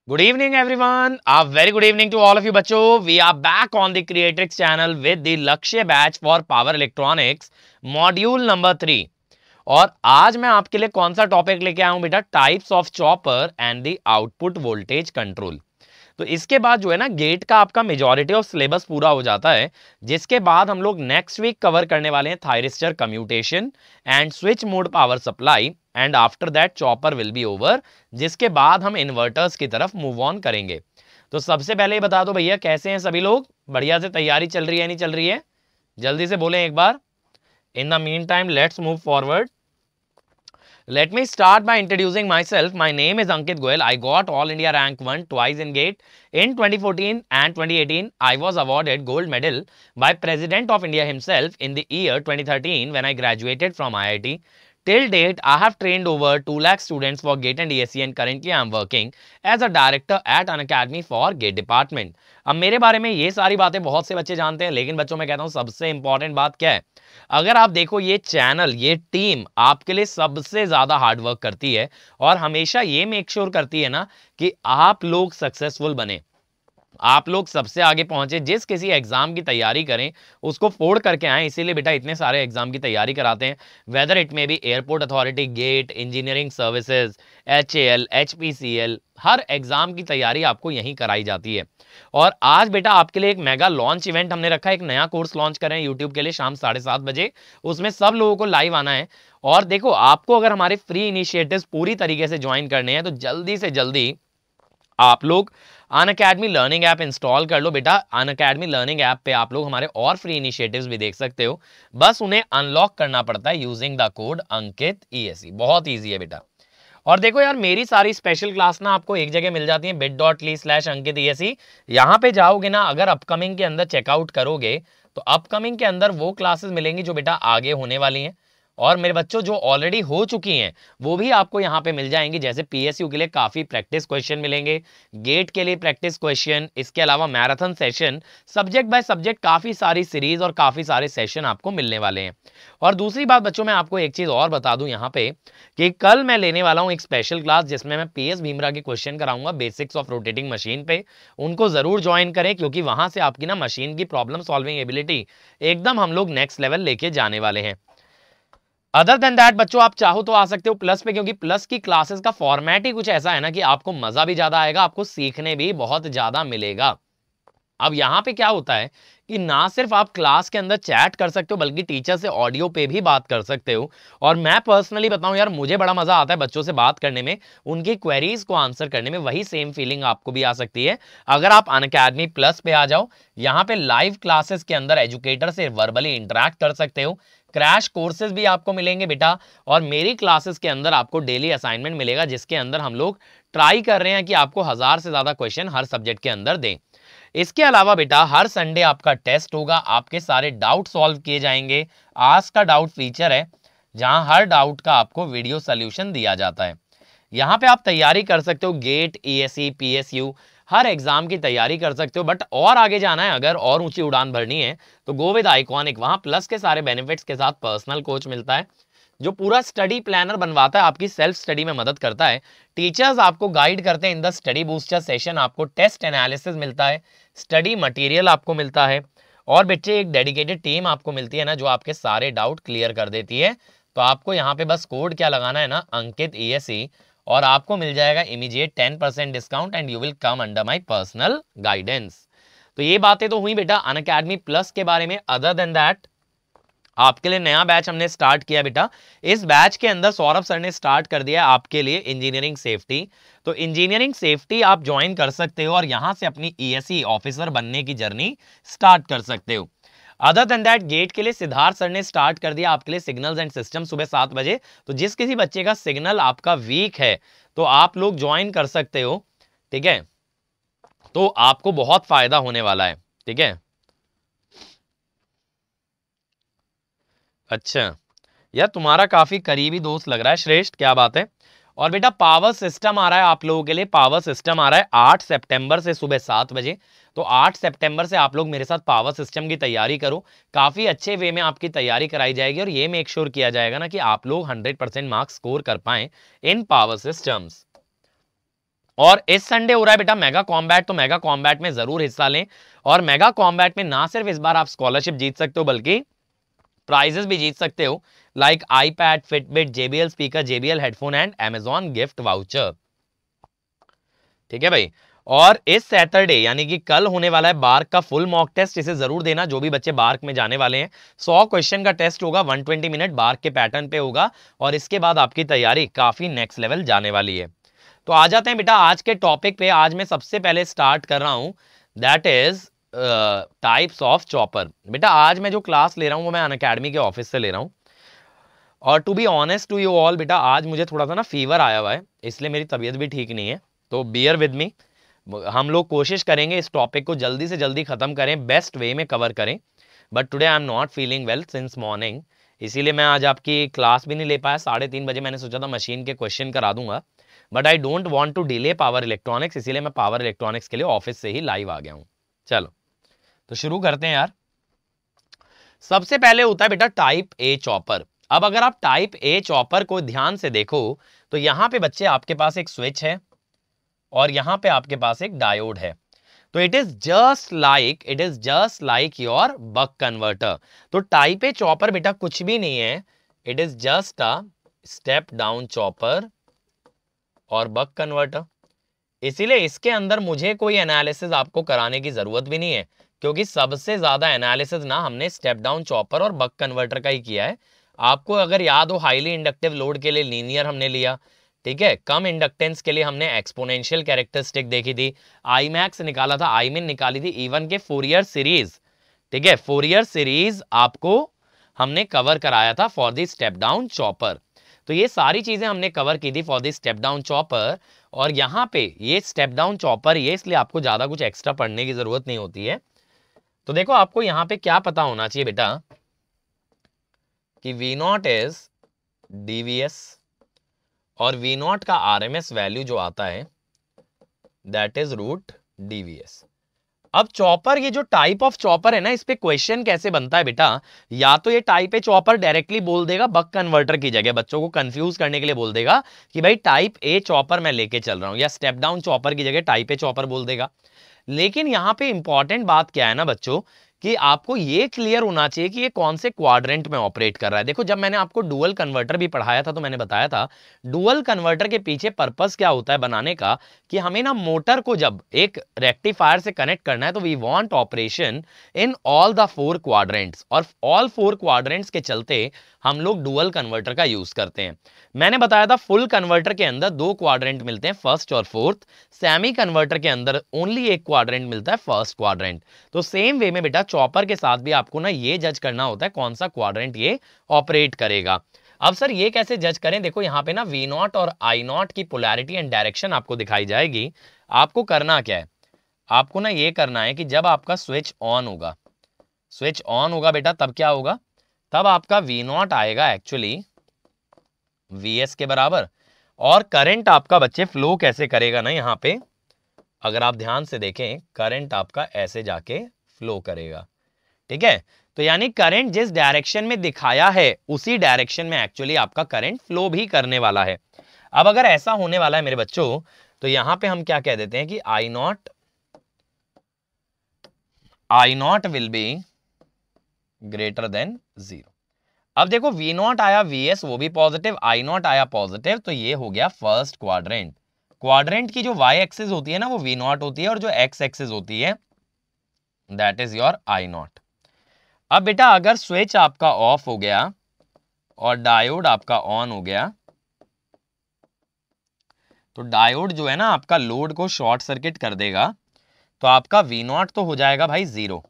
Good evening, everyone. A very good evening to all of you, बच्चों. We are back on the Creatrix channel with the लक्ष्य batch for Power Electronics, module number 3. और आज मैं आपके लिए कौन सा टॉपिक लेके आया हूं बेटा? Types of chopper and the output voltage control. तो इसके बाद जो है ना गेट का आपका मेजॉरिटी ऑफ सिलेबस पूरा हो जाता है, जिसके बाद हम लोग नेक्स्ट वीक कवर करने वाले हैं thyristor commutation and switch mode power supply and after that chopper will be over, जिसके बाद हम इन्वर्टर्स की तरफ मूव ऑन करेंगे. तो सबसे पहले ये बता दो भैया, कैसे हैं सभी लोग? बढ़िया से तैयारी चल रही है नहीं चल रही है? जल्दी से बोलें एक बार. In the meantime let's move forward. Let me start by introducing myself. My name is Ankit Goyal. I got All India Rank 1 twice in GATE. In 2014 and 2018, I was awarded gold medal by President of India himself in the year 2013 when I graduated from IIT. Till date, I have trained over 2 lakh students for GATE and DSE and currently I am working as a director at an academy for GATE department. अब मेरे बारे में ये सारी बातें बहुत से बच्चे जानते हैं, लेकिन बच्चों मैं कहता हूँ सबसे इंपॉर्टेंट बात क्या है? अगर आप देखो ये चैनल, ये टीम आपके लिए सबसे ज्यादा हार्डवर्क करती है और हमेशा ये मेक श्योर करती है ना कि आप लोग सक्सेसफुल बने, आप लोग सबसे आगे पहुंचे. जिस किसी एग्जाम की तैयारी करें उसको फोड़ करके आए, इसीलिए बेटा इतने सारे एग्जाम की तैयारी कराते हैं. Whether it may be airport authority, GATE, engineering services, HAL, HPCL, हर एग्जाम की तैयारी आपको यहीं कराई जाती है. और आज बेटा आपके लिए एक मेगा लॉन्च इवेंट हमने रखा है. एक नया कोर्स लॉन्च कर रहे हैं यूट्यूब के लिए शाम 7:30 बजे. उसमें सब लोगों को लाइव आना है. और देखो, आपको अगर हमारे फ्री इनिशिएटिव्स पूरी तरीके से ज्वाइन करने हैं तो जल्दी से जल्दी आप लोग अनअकैडमी लर्निंग ऐप इंस्टॉल कर लो बेटा. अनअकैडमी लर्निंग ऐप पे आप लोग हमारे और फ्री इनिशिएटिव्स भी देख सकते हो. बस उन्हें अनलॉक करना पड़ता है using the code Ankit ESE. बहुत ईजी है बेटा. और देखो यार, मेरी सारी स्पेशल क्लास ना आपको एक जगह मिल जाती है, bit.ly/अंकित ESE. यहाँ पे जाओगे ना, अगर अपकमिंग के अंदर चेकआउट करोगे तो अपकमिंग के अंदर वो क्लासेस मिलेंगी जो बेटा आगे होने वाली हैं. और मेरे बच्चों जो ऑलरेडी हो चुकी हैं वो भी आपको यहाँ पे मिल जाएंगी. जैसे PSU के लिए काफी प्रैक्टिस क्वेश्चन मिलेंगे, गेट के लिए प्रैक्टिस क्वेश्चन, इसके अलावा marathon session, subject by subject काफी सारी सीरीज और काफी सारे सेशन आपको मिलने वाले हैं. और दूसरी बात बच्चों, मैं आपको एक चीज और बता दूं यहाँ पे कि कल मैं लेने वाला हूँ एक स्पेशल क्लास जिसमें मैं PS भीमरा के क्वेश्चन कराऊंगा बेसिक्स ऑफ रोटेटिंग मशीन पे. उनको जरूर ज्वाइन करें क्योंकि वहां से आपकी ना मशीन की प्रॉब्लम सॉल्विंग एबिलिटी एकदम हम लोग नेक्स्ट लेवल लेके जाने वाले हैं. अदर देन दैट बच्चों, आप चाहो तो आ सकते हो प्लस पे, क्योंकि प्लस की क्लासेस का फॉर्मेट ही कुछ ऐसा है ना कि आपको मजा भी ज्यादा आएगा, आपको सीखने भी बहुत ज्यादा मिलेगा. अब यहाँ पे क्या होता है कि ना सिर्फ आप क्लास के अंदर चैट कर सकते हो बल्कि टीचर से ऑडियो पे भी बात कर सकते हो. और मैं पर्सनली बताऊं यार, मुझे बड़ा मजा आता है बच्चों से बात करने में, उनकी क्वेरीज को आंसर करने में. वही सेम फीलिंग आपको भी आ सकती है अगर आप अनअकैडमी प्लस पे आ जाओ. यहाँ पे लाइव क्लासेस के अंदर एजुकेटर से वर्बली इंटरेक्ट कर सकते हो. क्रैश कोर्सेज भी आपको मिलेंगे बेटा. और मेरी क्लासेस के अंदर आपको डेली असाइनमेंट मिलेगा जिसके अंदर हम लोग ट्राई कर रहे हैं कि आपको 1000 से ज्यादा क्वेश्चन हर सब्जेक्ट के अंदर दें. इसके अलावा बेटा हर संडे आपका टेस्ट होगा, आपके सारे डाउट सॉल्व किए जाएंगे. आज का डाउट फीचर है जहां हर डाउट का आपको वीडियो सोल्यूशन दिया जाता है. यहाँ पे आप तैयारी कर सकते हो, गेट, ESE, PSU हर एग्जाम की तैयारी कर सकते हो. बट और आगे जाना है, अगर और ऊंची उड़ान भरनी है तो गो विद आइकॉनिक. वहां प्लस के सारे बेनिफिट्स के साथ पर्सनल कोच मिलता है जो पूरा स्टडी प्लानर बनवाता है, आपकी सेल्फ स्टडी में मदद करता है. टीचर्स आपको गाइड करते हैं इन द स्टडी बूस्टर सेशन. आपको टेस्ट एनालिसिस मिलता है, स्टडी मटेरियल आपको मिलता है और बच्चे एक डेडिकेटेड टीम आपको मिलती है ना जो आपके सारे डाउट क्लियर कर देती है. तो आपको यहाँ पे बस कोड क्या लगाना है ना, अंकित ESE, और आपको मिल जाएगा immediate 10% discount and you will come under my personal guidance. तो ये बातें तो हुई बेटा अनअकैडमी प्लस के बारे में. अदर देन दैट आपके लिए नया बैच हमने स्टार्ट किया बेटा. इस बैच के अंदर सौरभ सर ने स्टार्ट कर दिया आपके लिए इंजीनियरिंग सेफ्टी. तो इंजीनियरिंग सेफ्टी आप ज्वाइन कर सकते हो और यहां से अपनी ESE ऑफिसर बनने की जर्नी स्टार्ट कर सकते हो. अदर देन दैट गेट के लिए सिद्धार्थ सर ने स्टार्ट कर दिया आपके लिए सिग्नल्स एंड सिस्टम सुबह 7 बजे. तो जिस किसी बच्चे का सिग्नल आपका वीक है तो आप लोग ज्वाइन कर सकते हो, ठीक है. तो आपको बहुत फायदा होने वाला है, ठीक है. अच्छा यार, तुम्हारा काफी करीबी दोस्त लग रहा है श्रेष्ठ, क्या बात है. और बेटा पावर सिस्टम आ रहा है आप लोगों के लिए. पावर सिस्टम आ रहा है 8 सितंबर से सुबह 7 बजे. तो 8 सितंबर से आप लोग मेरे साथ पावर सिस्टम की तैयारी करो. काफी अच्छे वे में आपकी तैयारी कराई जाएगी और ये मेक श्योर किया जाएगा ना कि आप लोग 100% मार्क्स स्कोर कर पाए इन पावर सिस्टम्स. और इस संडे हो रहा है बेटा मेगा कॉम्बैट, तो मेगा कॉम्बैट में जरूर हिस्सा लें। और मेगा कॉम्बैट में ना सिर्फ इस बार आप स्कॉलरशिप जीत सकते हो बल्कि प्राइजेस भी जीत सकते हो, like iPad, Fitbit, JBL speaker, JBL headphone and Amazon gift voucher. ठीक है भाई। और इस सैटरडे यानी कि कल होने वाला है बार्क का फुल मॉक टेस्ट, इसे जरूर देना जो भी बच्चे बार्क में जाने वाले हैं। 100 क्वेश्चन का टेस्ट होगा, 120 मिनट बार्क के पैटर्न पे होगा, और इसके बाद आपकी तैयारी काफी नेक्स्ट लेवल जाने वाली है। तो आ जाते हैं बेटा आज के टॉपिक पे। आज मैं सबसे पहले स्टार्ट कर रहा हूं, that is types of chopper. बेटा आज मैं जो क्लास ले रहा हूं वो मैं अनअकैडमी के ऑफिस से ले रहा हूं, और to be honest to you all बेटा आज मुझे थोड़ा सा ना फीवर आया हुआ है, इसलिए मेरी तबीयत भी ठीक नहीं है, तो बियर विद मी। हम लोग कोशिश करेंगे इस टॉपिक को जल्दी से जल्दी खत्म करें, बेस्ट वे में कवर करें, but today I am not feeling well since morning, इसीलिए मैं आज आपकी क्लास भी नहीं ले पाया। 3:30 बजे मैंने सोचा था मशीन के क्वेश्चन करा दूंगा, but I don't want to delay power electronics, इसीलिए मैं पावर इलेक्ट्रॉनिक्स के लिए ऑफिस से ही लाइव आ गया हूं। चलो तो शुरू करते हैं यार। सबसे पहले होता है बेटा टाइप ए चॉपर। अब अगर आप टाइप ए चॉपर को ध्यान से देखो तो यहां पे बच्चे आपके पास एक स्विच है और यहां पे आपके पास एक डायोड है, तो it is just like your buck converter. तो टाइप ए चॉपर बेटा कुछ भी नहीं है, it is just a step down chopper और बक कन्वर्टर। इसीलिए इसके अंदर मुझे कोई एनालिसिस आपको कराने की जरूरत भी नहीं है, क्योंकि सबसे ज्यादा एनालिसिस ना हमने स्टेप डाउन चॉपर और बक कन्वर्टर का ही किया है। आपको अगर याद हो हाईली इंडक्टिव लोड के लिए लीनियर हमने लिया, ठीक है, कम इंडक्टेंस के लिए हमने एक्सपोनेंशियल कैरेक्टरिस्टिक देखी थी, आई मैक्स निकाला था, आई मिन निकाली थी, इवन के फोरियर सीरीज, ठीक है, फोरियर सीरीज आपको हमने कवर कराया था for the step down chopper. तो ये सारी चीजें हमने कवर की थी for the step down chopper. और यहाँ पे ये स्टेप डाउन चॉपर ये इसलिए आपको ज्यादा कुछ एक्स्ट्रा पढ़ने की जरूरत नहीं होती है। तो देखो आपको यहाँ पे क्या पता होना चाहिए बेटा कि V0 इज DVS और V0 का RMS वैल्यू जो आता है दैट इज √DVS। अब चॉपर, ये जो टाइप ऑफ चॉपर है ना, इस पे क्वेश्चन कैसे बनता है बेटा, या तो ये टाइप ए चॉपर डायरेक्टली बोल देगा बक कन्वर्टर की जगह, बच्चों को कंफ्यूज करने के लिए बोल देगा कि भाई टाइप ए चॉपर मैं लेके चल रहा हूं, या स्टेप डाउन चॉपर की जगह टाइप ए चॉपर बोल देगा। लेकिन यहां पे इंपॉर्टेंट बात क्या है ना बच्चों, कि आपको ये क्लियर होना चाहिए कि ये कौन से क्वाड्रेंट में ऑपरेट कर रहा है। देखो जब मैंने आपको डुअल कन्वर्टर भी पढ़ाया था तो मैंने बताया था डुअल कन्वर्टर के पीछे पर्पस क्या होता है बनाने का, कि हमें ना मोटर को जब एक रेक्टिफायर से कनेक्ट करना है तो we want operation in all the 4 quadrants, और ऑल 4 क्वाड्रेंट्स के चलते हम लोग डुअल कन्वर्टर का यूज करते हैं। मैंने बताया था फुल कन्वर्टर के अंदर 2 क्वाड्रेंट मिलते हैं, फर्स्ट और फोर्थ। सेमी कन्वर्टर के अंदर ओनली एक क्वाड्रेंट मिलता है, फर्स्ट क्वाड्रेंट। तो सेम वे में बेटा चॉपर के साथ भी आपको ना ये जज करना होता है कौन सा क्वाड्रेंट ये ऑपरेट करेगा। अब सर ये कैसे जज करें, देखो यहाँ पे ना V0 और I0 की पोलैरिटी एंड डायरेक्शन आपको दिखाई जाएगी। आपको करना क्या है, आपको ना ये करना है कि जब आपका स्विच ऑन होगा, स्विच ऑन होगा बेटा, तब क्या होगा, तब आपका V0 आएगा एक्चुअली VS के बराबर, और करंट आपका बच्चे फ्लो कैसे करेगा ना, यहाँ पे अगर आप ध्यान से देखें करंट आपका ऐसे जाके फ्लो करेगा, ठीक है। तो यानी करंट जिस डायरेक्शन में दिखाया है उसी डायरेक्शन में एक्चुअली आपका करंट फ्लो भी करने वाला है। अब अगर ऐसा होने वाला है मेरे बच्चों, तो यहां पे हम क्या कह देते हैं कि I0 will be greater than 0। अब देखो V0 आया, VS वो भी पॉजिटिव, I0 आया पॉजिटिव, तो ये हो गया फर्स्ट क्वाड्रेंट। क्वाड्रेंट की जो Y एक्सिस होती है ना वो V0 होती है, और जो X एक्सिस होती है दैट इज योर I0। अब बेटा अगर स्विच आपका ऑफ हो गया और डायोड आपका ऑन हो गया, तो डायोड जो है ना आपका लोड को शॉर्ट सर्किट कर देगा, तो आपका V0 तो हो जाएगा भाई 0।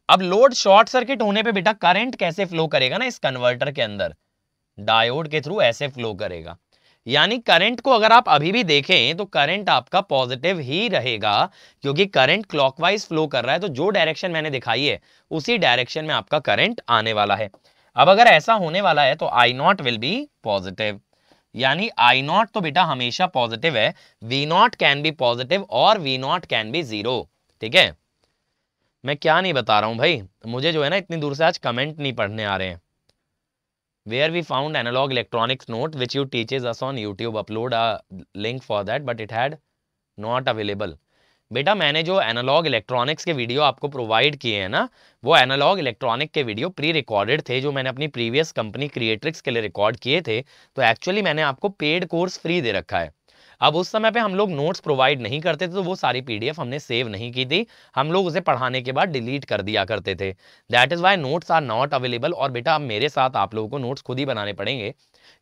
अब लोड शॉर्ट सर्किट होने पे बेटा करंट कैसे फ्लो करेगा ना इस कन्वर्टर के अंदर, डायोड के थ्रू ऐसे फ्लो करेगा। यानी करंट को अगर आप अभी भी देखें तो करंट आपका पॉजिटिव ही रहेगा, क्योंकि करंट क्लॉकवाइज फ्लो कर रहा है, तो जो डायरेक्शन मैंने दिखाई है उसी डायरेक्शन में आपका करंट आने वाला है। अब अगर ऐसा होने वाला है तो I0 विल बी पॉजिटिव, यानी I0 तो बेटा हमेशा पॉजिटिव है, V0 कैन बी पॉजिटिव और V0 कैन बी 0, ठीक है। मैं क्या नहीं बता रहा हूं भाई, मुझे जो है ना इतनी दूर से आज कमेंट नहीं पढ़ने आ रहे हैं। Where we found analog electronics note which you teaches us on YouTube, upload a link for that, but it had not available. बेटा मैंने जो एनालॉग इलेक्ट्रॉनिक्स के वीडियो आपको प्रोवाइड किए हैं ना, वो एनालॉग इलेक्ट्रॉनिक के वीडियो प्री रिकॉर्डेड थे, जो मैंने अपनी प्रीवियस कंपनी क्रिएट्रिक्स के लिए रिकॉर्ड किए थे। तो एक्चुअली मैंने आपको पेड कोर्स फ्री दे रखा है। अब उस समय पे हम लोग नोट्स प्रोवाइड नहीं करते थे, तो वो सारी पीडीएफ हमने सेव नहीं की थी, हम लोग उसे पढ़ाने के बाद डिलीट कर दिया करते थे। That is why notes are not available. और बेटा अब मेरे साथ आप लोगों को नोट्स खुद ही बनाने पड़ेंगे।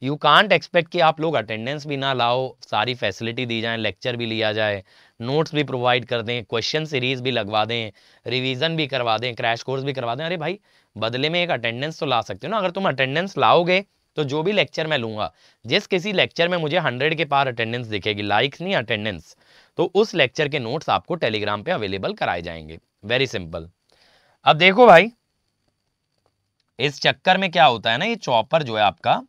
यू कांट एक्सपेक्ट कि आप लोग अटेंडेंस भी ना लाओ, सारी फैसिलिटी दी जाए, लेक्चर भी लिया जाए, नोट्स भी प्रोवाइड कर दें, क्वेश्चन सीरीज भी लगवा दें, रिवीजन भी करवा दें, क्रैश कोर्स भी करवा दें। अरे भाई बदले में एक अटेंडेंस तो ला सकते हो ना। अगर तुम अटेंडेंस लाओगे तो जो भी लेक्चर मैं लूंगा, जिस किसी लेक्चर में मुझे 100 के पार अटेंडेंस दिखेगी, लाइक्स नहीं अटेंडेंस, तो उस लेक्चर के नोट्स आपको टेलीग्राम पे अवेलेबल कराए जाएंगे। Very simple. अब देखो भाई, इस चक्कर में क्या होता है ना, ये चॉपर जो है आपका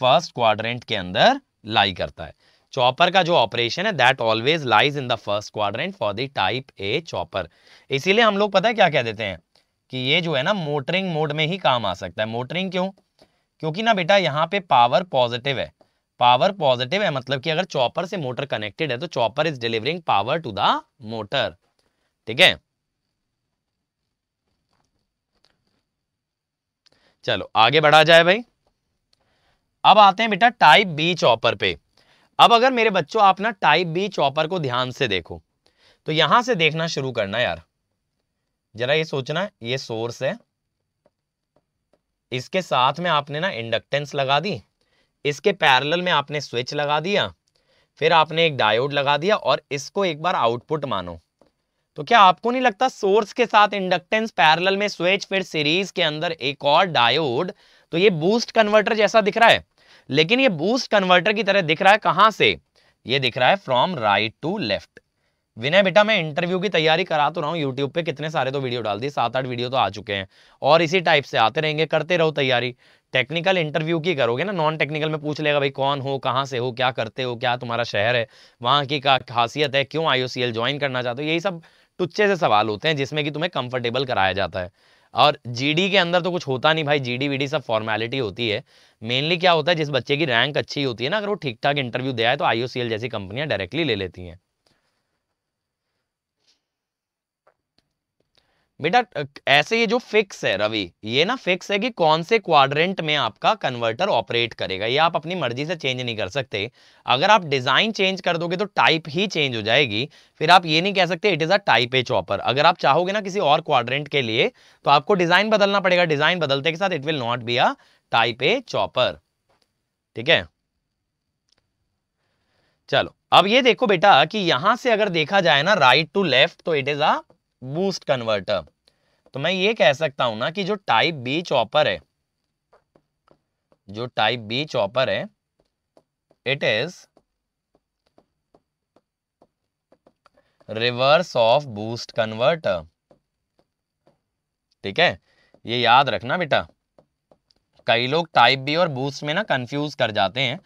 फर्स्ट क्वाड्रेंट के अंदर लाई करता है। चॉपर का जो ऑपरेशन है that always lies in the first quadrant for the type A chopper. इसीलिए हम लोग पता है क्या कह देते हैं कि ये जो है ना मोटरिंग मोड में ही काम आ सकता है। मोटरिंग क्यों? क्योंकि ना बेटा यहाँ पे पावर पॉजिटिव है। पावर पॉजिटिव है मतलब कि अगर चॉपर से मोटर कनेक्टेड है तो chopper is delivering power to the motor. ठीक है, चलो आगे बढ़ा जाए भाई। अब आते हैं बेटा टाइप बी चॉपर पे। अब अगर मेरे बच्चों आप ना टाइप बी चॉपर को ध्यान से देखो, तो यहां से देखना शुरू करना यार। जरा ये सोचना, ये सोर्स है, इसके साथ में आपने ना इंडक्टेंस लगा दी, इसके पैरेलल में आपने स्विच लगा दिया, फिर आपने एक डायोड लगा दिया और इसको एक बार आउटपुट मानो। तो क्या आपको नहीं लगता सोर्स के साथ इंडक्टेंस, पैरेलल में स्विच, फिर सीरीज के अंदर एक और डायोड, तो ये बूस्ट कन्वर्टर जैसा दिख रहा है। लेकिन ये बूस्ट कन्वर्टर की तरह दिख रहा है कहां से? ये दिख रहा है फ्रॉम राइट टू लेफ्ट। विनय बेटा मैं इंटरव्यू की तैयारी करा तो रहा हूं, यूट्यूब पे कितने सारे तो वीडियो डाल दिए, 7-8 वीडियो तो आ चुके हैं, और इसी टाइप से आते रहेंगे, करते रहो तैयारी। टेक्निकल इंटरव्यू की करोगे ना, नॉन टेक्निकल में पूछ लेगा भाई कौन हो, कहां से हो, क्या करते हो, क्या तुम्हारा शहर है, वहां की क्या खासियत है, क्यों IOCL ज्वाइन करना चाहते हो, यही सब टुच्चे से सवाल होते हैं जिसमें कि तुम्हें कंफर्टेबल कराया जाता है। और जीडी के अंदर तो कुछ होता नहीं भाई, जीडी वीडी सब फॉर्मेलिटी होती है। मेनली क्या होता है, जिस बच्चे की रैंक अच्छी होती है ना, अगर वो ठीक ठाक इंटरव्यू दे आए तो IOCL जैसी कंपनियां डायरेक्टली ले लेती हैं। बेटा ऐसे ये जो फिक्स है रवि, ये ना फिक्स है कि कौन से क्वाड्रेंट में आपका कन्वर्टर ऑपरेट करेगा, ये आप अपनी मर्जी से चेंज नहीं कर सकते। अगर आप डिजाइन चेंज कर दोगे तो टाइप ही चेंज हो जाएगी, फिर आप ये नहीं कह सकते it is a type A chopper. अगर आप चाहोगे ना किसी और क्वाड्रेंट के लिए तो आपको डिजाइन बदलना पड़ेगा, डिजाइन बदलते के साथ it will not be a type A chopper. ठीक है, चलो अब ये देखो बेटा कि यहां से अगर देखा जाए ना राइट टू लेफ्ट, तो it is a boost converter. तो मैं ये कह सकता हूं ना कि जो टाइप बी चॉपर है, जो टाइप बी चॉपर है, it is reverse of boost converter. ठीक है, ये याद रखना बेटा। कई लोग टाइप बी और बूस्ट में ना कंफ्यूज कर जाते हैं,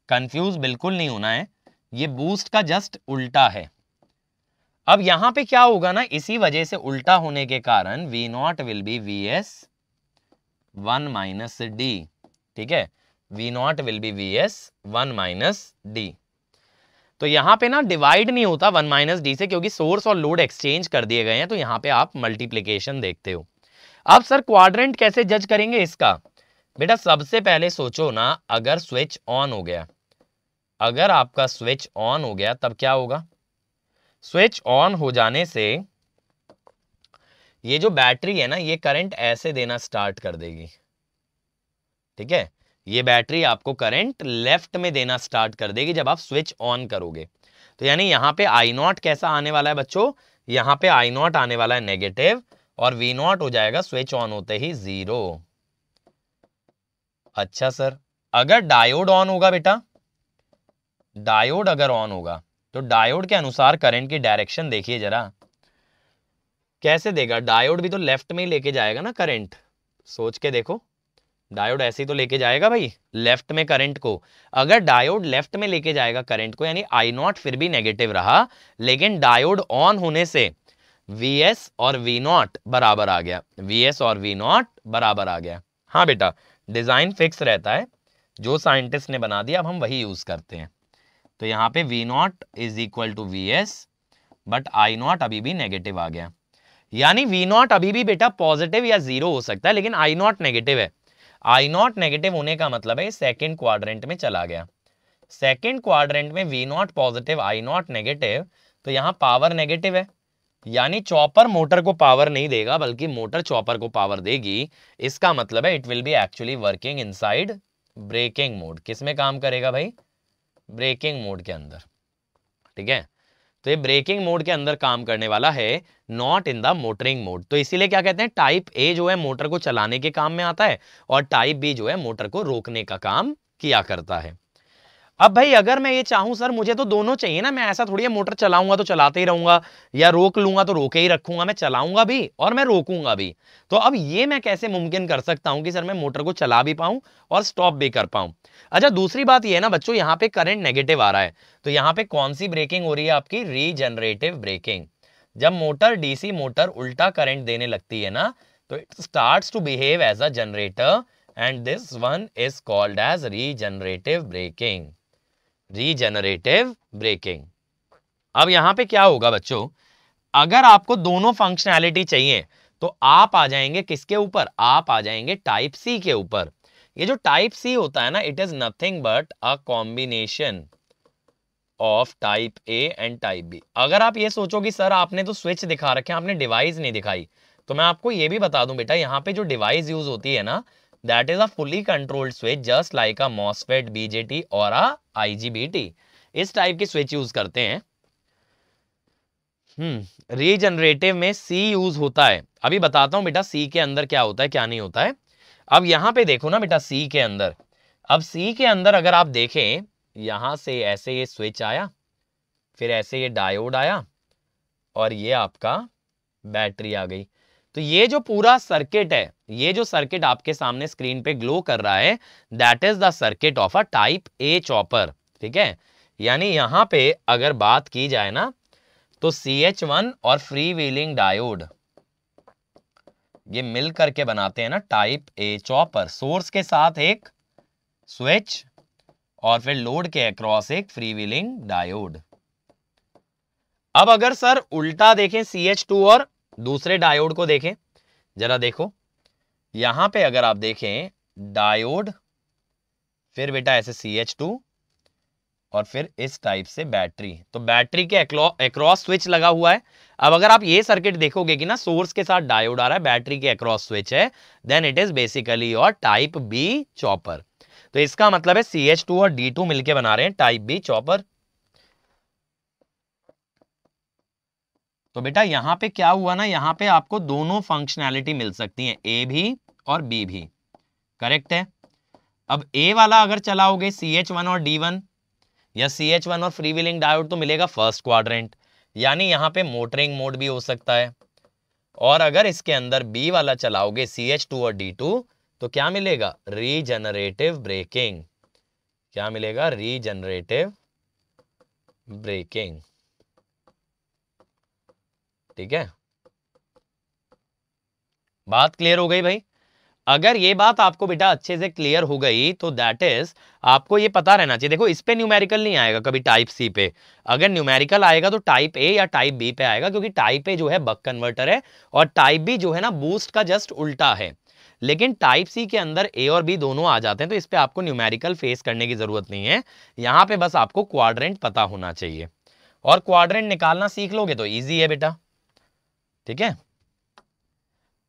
कंफ्यूज बिल्कुल नहीं होना है, ये बूस्ट का जस्ट उल्टा है। अब यहां पे क्या होगा ना, इसी वजह से उल्टा होने के कारण V not will be VS 1 minus D. ठीक है, V not will be VS 1 minus D. तो यहां पे ना डिवाइड नहीं होता 1 माइनस डी से, क्योंकि सोर्स और लोड एक्सचेंज कर दिए गए हैं, तो यहां पे आप मल्टीप्लीकेशन देखते हो। अब सर क्वाड्रेंट कैसे जज करेंगे इसका? बेटा सबसे पहले सोचो ना, अगर स्विच ऑन हो गया, अगर आपका स्विच ऑन हो गया तब क्या होगा? स्विच ऑन हो जाने से ये जो बैटरी है ना, ये करंट ऐसे देना स्टार्ट कर देगी। ठीक है, ये बैटरी आपको करंट लेफ्ट में देना स्टार्ट कर देगी जब आप स्विच ऑन करोगे। तो यानी यहां पे I नॉट कैसा आने वाला है बच्चों? यहां पे I नॉट आने वाला है नेगेटिव, और V नॉट हो जाएगा स्विच ऑन होते ही 0। अच्छा सर, अगर डायोड ऑन होगा बेटा, डायोड अगर ऑन होगा तो डायोड के अनुसार करंट की डायरेक्शन देखिए जरा, कैसे देगा? डायोड भी तो लेफ्ट में ही लेके जाएगा ना करंट, सोच के देखो। डायोड ऐसे ही तो लेके जाएगा भाई लेफ्ट में करंट को। अगर डायोड लेफ्ट में लेके जाएगा करंट को, यानी I नॉट फिर भी नेगेटिव रहा, लेकिन डायोड ऑन होने से VS और V नॉट बराबर आ गया, VS और V नॉट बराबर आ गया। हाँ बेटा, डिजाइन फिक्स रहता है, जो साइंटिस्ट ने बना दिया अब हम वही यूज करते हैं। तो यहाँ पे V naught is equal to VS, but I naught अभी भी नेगेटिव आ गया। यानी V नॉट अभी भी बेटा पॉजिटिव या जीरो हो सकता है, लेकिन I नॉट नेगेटिव है। I नॉट नेगेटिव होने का मतलब है सेकेंड क्वाड्रेंट में चला गया। सेकेंड क्वाड्रेंट में V not positive I not negative, तो यहाँ पावर नेगेटिव है, यानी चॉपर मोटर को पावर नहीं देगा बल्कि मोटर चॉपर को पावर देगी। इसका मतलब है it will be actually working inside braking mode. किस में काम करेगा भाई? ब्रेकिंग मोड के अंदर। ठीक है, तो ये ब्रेकिंग मोड के अंदर काम करने वाला है, not in the motoring mode. तो इसीलिए क्या कहते हैं, टाइप ए जो है मोटर को चलाने के काम में आता है और टाइप बी जो है मोटर को रोकने का काम किया करता है। अब भाई अगर मैं ये चाहूं सर मुझे तो दोनों चाहिए ना, मैं ऐसा थोड़ी है मोटर चलाऊंगा तो चलाते ही रहूंगा या रोक लूंगा तो रोके ही रखूंगा, मैं चलाऊंगा भी और मैं रोकूंगा भी। तो अब ये मैं कैसे मुमकिन कर सकता हूं कि सर मैं मोटर को चला भी पाऊं और स्टॉप भी कर पाऊं? अच्छा, दूसरी बात ये है ना बच्चों, यहाँ पे करंट नेगेटिव आ रहा है, तो यहाँ पे कौन सी ब्रेकिंग हो रही है आपकी? Regenerative braking. जब मोटर डीसी मोटर उल्टा करंट देने लगती है ना, तो it starts to behave as a generator and this one is called as regenerative braking. Regenerative braking. अब यहां पे क्या होगा बच्चों, अगर आपको दोनों फंक्शनैलिटी चाहिए तो आप आ जाएंगे किसके ऊपर? आप आ जाएंगे टाइप सी के ऊपर। ये जो टाइप सी होता है ना, it is nothing but a combination of type A and type B. अगर आप ये सोचो कि सर आपने तो स्विच दिखा रखे हैं, आपने डिवाइस नहीं दिखाई, तो मैं आपको ये भी बता दूं बेटा, यहाँ पे जो डिवाइस यूज होती है ना, that is a fully controlled switch just like a MOSFET, BJT और अ IGBT। इस टाइप की स्विच यूज करते हैं। रीजनरेटिव में सी यूज होता है। अभी बताता हूं बेटा सी के अंदर क्या होता है क्या नहीं होता है। अब यहां पे देखो ना बेटा सी के अंदर, अब सी के अंदर अगर आप देखें, यहां से ऐसे ये स्विच आया, फिर ऐसे ये डायोड आया और ये आपका बैटरी आ गई। तो ये जो पूरा सर्किट है, ये जो सर्किट आपके सामने स्क्रीन पे ग्लो कर रहा है, that is the circuit of a type A chopper. ठीक है, यानी यहां पे अगर बात की जाए ना, तो CH1 और फ्री व्हीलिंग डायोड ये मिल करके बनाते हैं ना टाइप ए चॉपर। सोर्स के साथ एक स्विच और फिर लोड के अक्रॉस एक फ्री व्हीलिंग डायोड। अब अगर सर उल्टा देखें, CH2 और दूसरे डायोड को देखें, जरा देखो यहां पे अगर आप देखें डायोड, फिर बेटा ऐसे CH2 और फिर इस टाइप से बैटरी, तो बैटरी के अक्रॉस स्विच लगा हुआ है। अब अगर आप ये सर्किट देखोगे कि ना सोर्स के साथ डायोड आ रहा है, बैटरी के अक्रॉस स्विच है, then it is basically your type B chopper. तो इसका मतलब है CH2 और D2 मिलके बना रहे हैं टाइप बी चॉपर। तो बेटा यहां पे क्या हुआ ना, यहां पे आपको दोनों फंक्शनैलिटी मिल सकती है, ए भी और बी भी। करेक्ट है। अब ए वाला अगर चलाओगे CH1 और D1 या CH1 और फ्री व्हीलिंग डायोड, तो मिलेगा फर्स्ट क्वाड्रेंट, यानी यहां पे मोटरिंग मोड भी हो सकता है। और अगर इसके अंदर बी वाला चलाओगे CH2 और D2, तो क्या मिलेगा? Regenerative braking. क्या मिलेगा? Regenerative braking. ठीक है, बात क्लियर हो गई भाई? अगर ये बात आपको बेटा अच्छे से क्लियर हो गई तो दैट इज आपको ये पता रहना चाहिए। देखो इस पे न्यूमेरिकल नहीं आएगा कभी टाइप सी पे, अगर न्यूमेरिकल आएगा तो टाइप ए या टाइप बी पे आएगा, क्योंकि टाइप ए जो है बक कन्वर्टर है और टाइप बी जो है ना बूस्ट का जस्ट उल्टा है। लेकिन टाइप सी के अंदर ए और बी दोनों आ जाते हैं, तो इस पे आपको न्यूमेरिकल फेस करने की जरूरत नहीं है। यहां पे बस आपको क्वाड्रेंट पता होना चाहिए, और क्वाड्रेंट निकालना सीख लोगे तो ईजी है बेटा। ठीक है,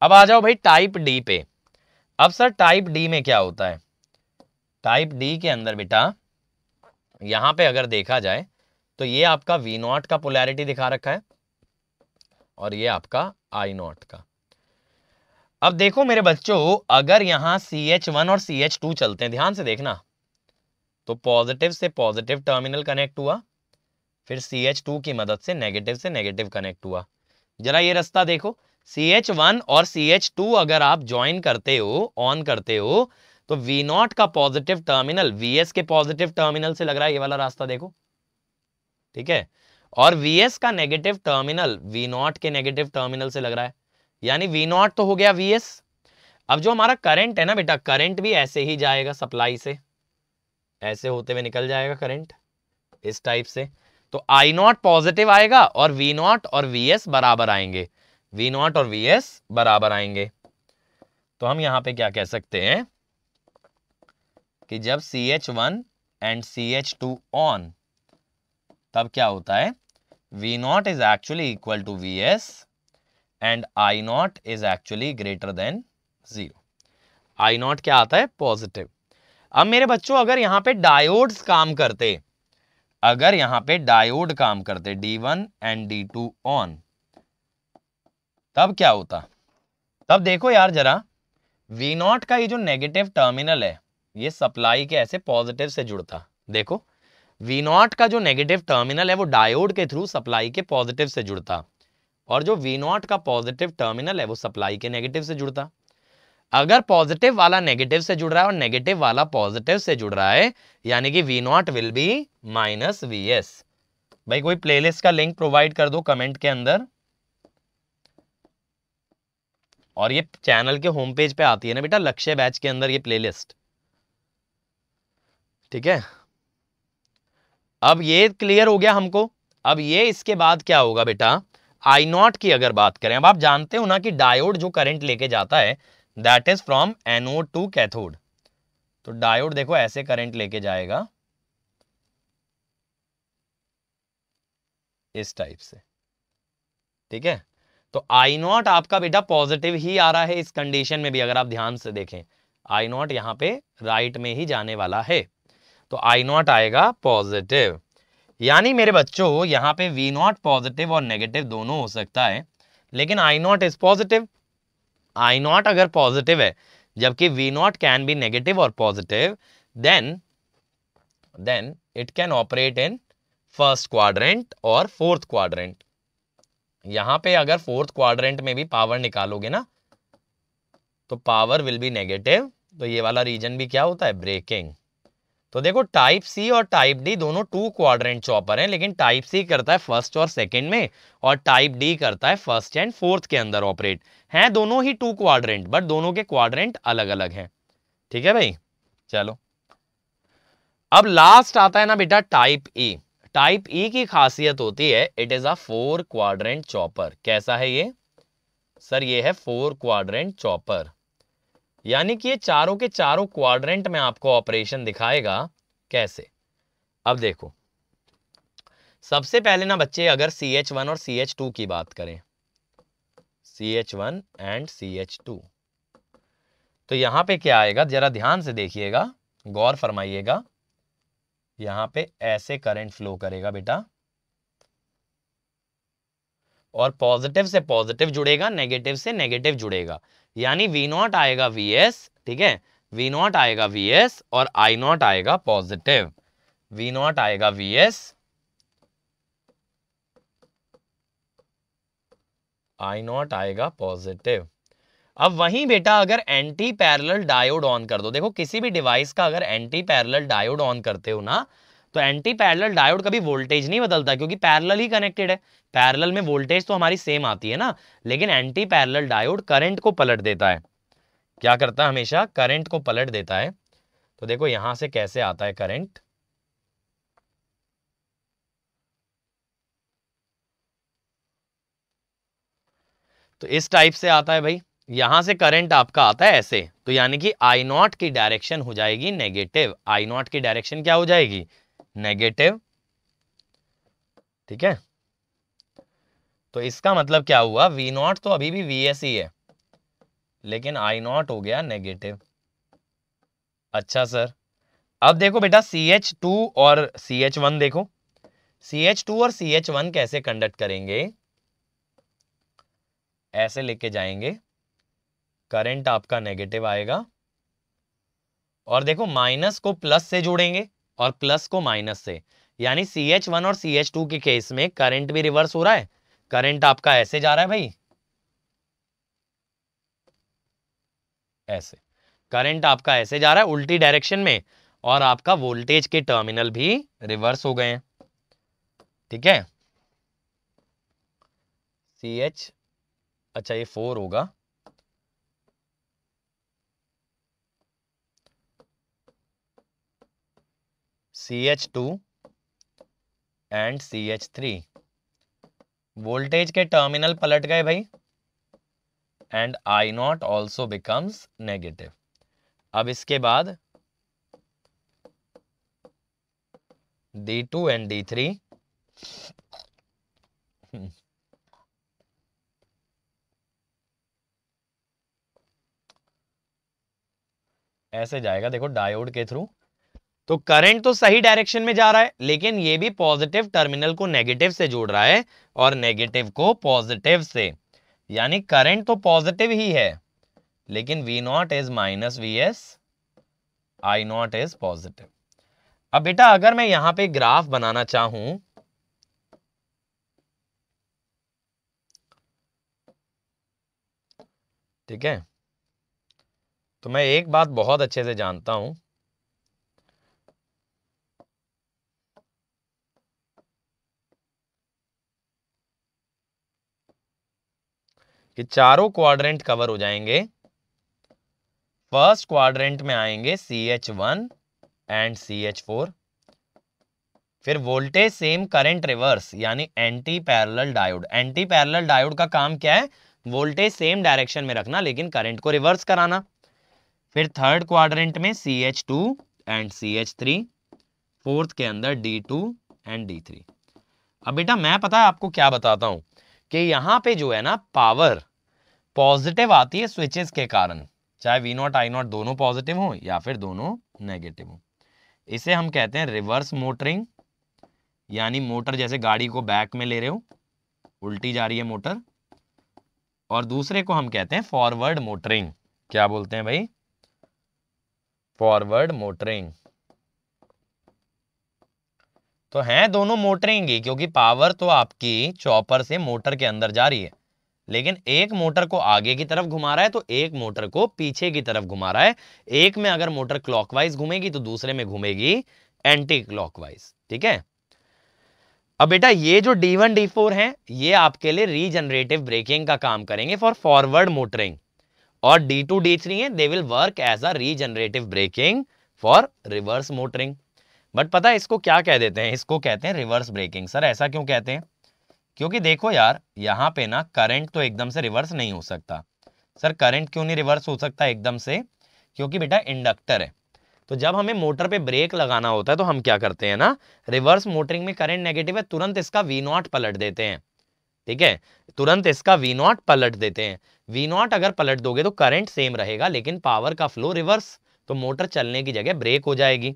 अब आ जाओ भाई टाइप डी पे। अब सर टाइप डी में क्या होता है? टाइप डी के अंदर बेटा यहां पे अगर देखा जाए तो ये आपका V नॉट का पोलैरिटी दिखा रखा है और ये आपका I नॉट का। अब देखो मेरे बच्चों, अगर यहां CH1 और CH2 चलते हैं, ध्यान से देखना, तो पॉजिटिव से पॉजिटिव टर्मिनल कनेक्ट हुआ, फिर CH2 की मदद से नेगेटिव कनेक्ट हुआ। जरा ये रास्ता देखो, CH1 और CH2 अगर आप ज्वाइन करते हो, ऑन करते हो, तो V नॉट का पॉजिटिव टर्मिनल VS के पॉजिटिव टर्मिनल से लग रहा है, ये वाला रास्ता देखो। ठीक है, और VS का नेगेटिव टर्मिनल V नॉट के नेगेटिव टर्मिनल से लग रहा है, यानी V नॉट तो हो गया VS। अब जो हमारा करंट है ना बेटा, करंट भी ऐसे ही जाएगा, सप्लाई से ऐसे होते हुए निकल जाएगा करंट। इस टाइप से। तो आई नॉट पॉजिटिव आएगा और वी नॉट और वी एस बराबर आएंगे, वी नॉट और वी एस बराबर आएंगे। तो हम यहां पे क्या कह सकते हैं कि जब CH1 एंड CH2 ऑन, तब क्या होता है, V naught is actually equal to Vs and I naught is actually greater than 0। I naught क्या आता है, पॉजिटिव। अब मेरे बच्चों अगर यहां पे डायोड्स काम करते, अगर यहां पे डायोड काम करते D1 एंड D2 ऑन, तब क्या होता, तब देखो यार जरा, V नॉट का ये जो नेगेटिव टर्मिनल है ये सप्लाई के ऐसे पॉजिटिव से जुड़ता। देखो V नॉट का जो नेगेटिव टर्मिनल है वो डायोड के थ्रू सप्लाई के पॉजिटिव से जुड़ता, और जो V नॉट का पॉजिटिव टर्मिनल है वो सप्लाई के नेगेटिव से जुड़ता। अगर पॉजिटिव वाला नेगेटिव से जुड़ रहा है और नेगेटिव वाला पॉजिटिव से जुड़ रहा है, यानी कि V not will B minus Vs। भाई कोई प्लेलिस्ट का लिंक प्रोवाइड कर दो कमेंट के अंदर, और ये चैनल के होम पेज पे आती है ना बेटा, लक्ष्य बैच के अंदर ये प्लेलिस्ट, ठीक है। अब ये क्लियर हो गया हमको। अब ये इसके बाद क्या होगा बेटा, आई नॉट की अगर बात करें, अब आप जानते हो ना कि डायोड जो करंट लेके जाता है that is from anode to cathode. तो डायोड देखो ऐसे करंट लेके जाएगा इस टाइप से, ठीक है। तो आई नॉट आपका बेटा पॉजिटिव ही आ रहा है इस कंडीशन में भी, अगर आप ध्यान से देखें आई नॉट यहां पे राइट में ही जाने वाला है, तो आई नॉट आएगा पॉजिटिव। यानी मेरे बच्चों यहां पे वी नॉट पॉजिटिव और नेगेटिव दोनों हो सकता है, लेकिन I not is positive. I not अगर पॉजिटिव है जबकि V not can be negative और positive, then it can operate in first quadrant और फोर्थ क्वाड्रेंट। यहां पे अगर फोर्थ क्वाड्रेंट में भी पावर निकालोगे ना तो पावर विल बी नेगेटिव, तो ये वाला रीजन भी क्या होता है, ब्रेकिंग। तो देखो टाइप सी और टाइप डी दोनों टू क्वाड्रेंट चॉपर हैं, लेकिन टाइप सी करता है फर्स्ट और सेकंड में, और टाइप डी करता है फर्स्ट एंड फोर्थ के अंदर ऑपरेट। हैं दोनों ही टू क्वाड्रेंट, बट दोनों के क्वाड्रेंट अलग अलग हैं, ठीक है भाई। चलो अब लास्ट आता है ना बेटा टाइप ई। टाइप ई की खासियत होती है it is a four quadrant chopper. कैसा है ये सर, ये है फोर क्वाड्रेंट चॉपर, यानी कि ये चारों के चारों क्वाड्रेंट में आपको ऑपरेशन दिखाएगा। कैसे, अब देखो सबसे पहले ना बच्चे अगर CH1 और CH2 की बात करें, CH1 एंड CH2, तो यहां पे क्या आएगा, जरा ध्यान से देखिएगा, गौर फरमाइएगा। यहां पे ऐसे करंट फ्लो करेगा बेटा, और पॉजिटिव से पॉजिटिव जुड़ेगा, नेगेटिव से नेगेटिव जुड़ेगा, यानी V नॉट आएगा Vs, ठीक है, V नॉट आएगा Vs और I नॉट आएगा पॉजिटिव। V नॉट आएगा Vs, I नॉट आएगा पॉजिटिव। अब वहीं बेटा अगर एंटी पैरेलल डायोड ऑन कर दो, देखो किसी भी डिवाइस का अगर एंटी पैरेलल डायोड ऑन करते हो ना, तो एंटी पैरेलल डायोड कभी वोल्टेज नहीं बदलता, क्योंकि पैरेलल ही कनेक्टेड है। पैरेलल में वोल्टेज तो हमारी सेम आती है ना, लेकिन एंटी पैरेलल डायोड करंट को पलट देता है। क्या करता है, हमेशा करंट को पलट देता है। तो देखो यहां से कैसे आता है करंट, तो इस टाइप से आता है भाई, यहां से करंट आपका आता है ऐसे, तो यानी कि आई नॉट की डायरेक्शन हो जाएगी नेगेटिव। आई नॉट की डायरेक्शन क्या हो जाएगी, नेगेटिव, ठीक है। तो इसका मतलब क्या हुआ, वी नॉट तो अभी भी Vs ही है, लेकिन आई नॉट हो गया नेगेटिव। अच्छा सर, अब देखो बेटा CH2 और CH1 देखो, CH2 और CH1 कैसे कंडक्ट करेंगे, ऐसे लेके जाएंगे, करंट आपका नेगेटिव आएगा, और देखो माइनस को प्लस से जोड़ेंगे और प्लस को माइनस से, यानी CH1 और CH2 के केस में करंट भी रिवर्स हो रहा है। करंट आपका ऐसे जा रहा है भाई, ऐसे करंट आपका ऐसे जा रहा है उल्टी डायरेक्शन में, और आपका वोल्टेज के टर्मिनल भी रिवर्स हो गए हैं, ठीक है। CH, अच्छा ये 4 होगा, CH2 एंड CH3, वोल्टेज के टर्मिनल पलट गए भाई, and I0 also becomes negative. अब इसके बाद D2 एंड D3, ऐसे जाएगा देखो डायोड के थ्रू। तो करंट तो सही डायरेक्शन में जा रहा है, लेकिन ये भी पॉजिटिव टर्मिनल को नेगेटिव से जोड़ रहा है और नेगेटिव को पॉजिटिव से, यानी करंट तो पॉजिटिव ही है, लेकिन V0 is minus VS, I0 is positive. अब बेटा अगर मैं यहां पे ग्राफ बनाना चाहूं, ठीक है, तो मैं एक बात बहुत अच्छे से जानता हूं कि चारों क्वाड्रेंट कवर हो जाएंगे। फर्स्ट क्वाड्रेंट में आएंगे CH1 एंड CH4, फिर वोल्टेज सेम करंट रिवर्स, यानी anti parallel diode. Anti parallel diode का काम क्या है? वोल्टेज सेम डायरेक्शन में रखना लेकिन करंट को रिवर्स कराना। फिर थर्ड क्वाड्रेंट में CH2 एंड CH3, फोर्थ के अंदर D2 एंड D3। अब बेटा मैं पता है आपको क्या बताता हूं कि यहां पे जो है ना पावर पॉजिटिव आती है स्विचेस के कारण, चाहे V0 I0 दोनों पॉजिटिव हो या फिर दोनों नेगेटिव हो। इसे हम कहते हैं रिवर्स मोटरिंग, यानी मोटर जैसे गाड़ी को बैक में ले रहे हो, उल्टी जा रही है मोटर। और दूसरे को हम कहते हैं फॉरवर्ड मोटरिंग। क्या बोलते हैं भाई? Forward motoring. तो हैं दोनों मोटरिंग ही, क्योंकि पावर तो आपकी चॉपर से मोटर के अंदर जा रही है, लेकिन एक मोटर को आगे की तरफ घुमा रहा है तो एक मोटर को पीछे की तरफ घुमा रहा है। एक में अगर मोटर क्लॉकवाइज घूमेगी तो दूसरे में घूमेगी एंटी क्लॉकवाइज। ठीक है। अब बेटा ये जो D1 D4 हैं ये आपके लिए रीजनरेटिव ब्रेकिंग का काम करेंगे फॉर फॉरवर्ड मोटरिंग, और D2 D3 हैं they will work as a regenerative braking for reverse motoring. But पता है इसको क्या कह देते हैं? इसको कहते हैं रिवर्स ब्रेकिंग। सर ऐसा क्यों कहते हैं? क्योंकि देखो यार यहां पे ना करंट तो एकदम से रिवर्स नहीं हो सकता। सर करंट क्यों नहीं रिवर्स हो सकता एकदम से? क्योंकि बेटा इंडक्टर है। तो जब हमें मोटर पे ब्रेक लगाना होता है तो हम क्या करते हैं ना, रिवर्स मोटरिंग में करंट नेगेटिव है, तुरंत इसका V0 पलट देते हैं। ठीक है, तुरंत इसका V0 पलट देते हैं। V0 अगर पलट दोगे तो करंट सेम रहेगा लेकिन पावर का फ्लो रिवर्स, तो मोटर चलने की जगह ब्रेक हो जाएगी।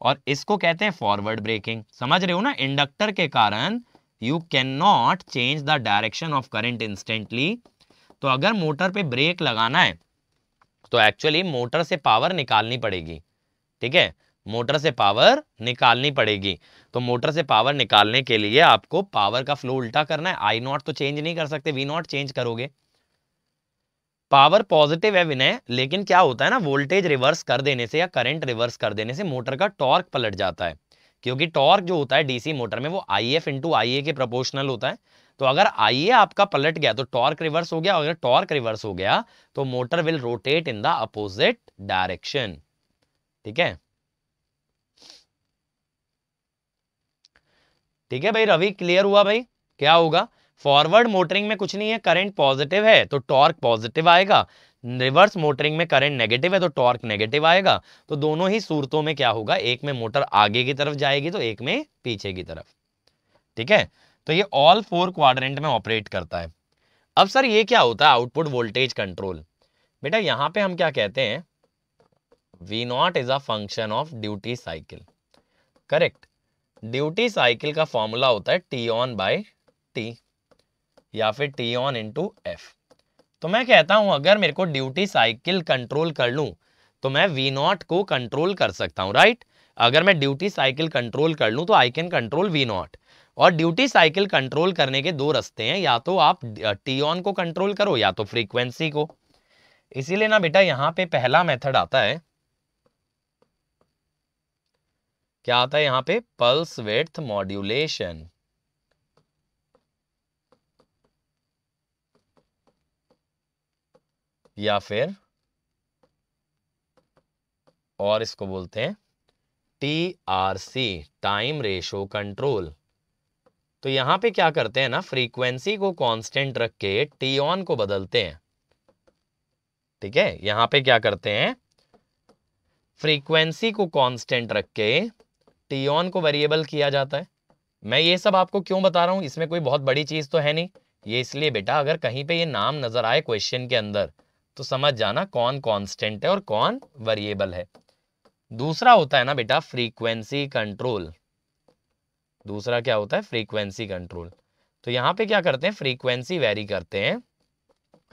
और इसको कहते हैं फॉरवर्ड ब्रेकिंग। समझ रहे हो ना? इंडक्टर के कारण you can not change the direction of current instantly. तो अगर मोटर पे ब्रेक लगाना है तो एक्चुअली मोटर से पावर निकालनी पड़ेगी। ठीक है, मोटर से पावर निकालनी पड़ेगी। तो मोटर से पावर निकालने के लिए आपको पावर का फ्लो उल्टा करना है। I0 तो चेंज नहीं कर सकते, V0 चेंज करोगे। पावर पॉजिटिव है विनय, लेकिन क्या होता है ना, वोल्टेज रिवर्स कर देने से या करंट रिवर्स कर देने से मोटर का टॉर्क पलट जाता है। क्योंकि टॉर्क जो होता है डीसी मोटर में वो IF इंटू IA के प्रोपोर्शनल होता है। तो अगर IA आपका पलट गया तो टॉर्क रिवर्स हो गया, अगर टॉर्क रिवर्स हो गया तो motor will rotate in the opposite direction. ठीक है, ठीक है भाई। रवि क्लियर हुआ भाई? क्या होगा? फॉरवर्ड मोटरिंग में कुछ नहीं है, करंट पॉजिटिव है तो टॉर्क पॉजिटिव आएगा। रिवर्स मोटरिंग में करंट नेगेटिव है तो टॉर्क नेगेटिव आएगा। तो दोनों ही सूरतों में क्या होगा, एक में मोटर आगे की तरफ जाएगी तो एक में पीछे की तरफ। ठीक है, तो ये ऑल फोर क्वाड्रेंट में ऑपरेट करता है। अब सर ये क्या होता है आउटपुट वोल्टेज कंट्रोल? बेटा यहां पे हम क्या कहते हैं, V0 is a function of duty cycle. Correct. Duty cycle का फॉर्मूला होता है T ऑन बाय T या फिर T ऑन इंटू F। तो मैं कहता हूं अगर मेरे को ड्यूटी साइकिल कंट्रोल कर लूं तो मैं V0 को कंट्रोल कर सकता हूं, राइट? अगर मैं ड्यूटी साइकिल कंट्रोल कर लूं तो आई कैन कंट्रोल V0। और ड्यूटी साइकिल कंट्रोल करने के दो रास्ते हैं, या तो आप T ऑन को कंट्रोल करो या तो फ्रीक्वेंसी को। इसीलिए ना बेटा यहां पे पहला मेथड आता है, क्या आता है यहां पे? पल्स विड्थ मॉड्यूलेशन, या फिर और इसको बोलते हैं TRC, टाइम रेशो कंट्रोल। तो यहां पे क्या करते हैं ना, फ्रीक्वेंसी को कांस्टेंट रख के टी ऑन को बदलते हैं। ठीक है, यहां पे क्या करते हैं, फ्रीक्वेंसी को कांस्टेंट रख के टी ऑन को वेरिएबल किया जाता है। मैं ये सब आपको क्यों बता रहा हूं, इसमें कोई बहुत बड़ी चीज तो है नहीं। ये इसलिए बेटा, अगर कहीं पे ये नाम नजर आए क्वेश्चन के अंदर तो समझ जाना कौन कांस्टेंट है और कौन वेरिएबल है। दूसरा होता है ना बेटा फ्रीक्वेंसी कंट्रोल। दूसरा क्या होता है, फ्रीक्वेंसी कंट्रोल। तो यहां पे क्या करते हैं, फ्रीक्वेंसी वेरी करते हैं,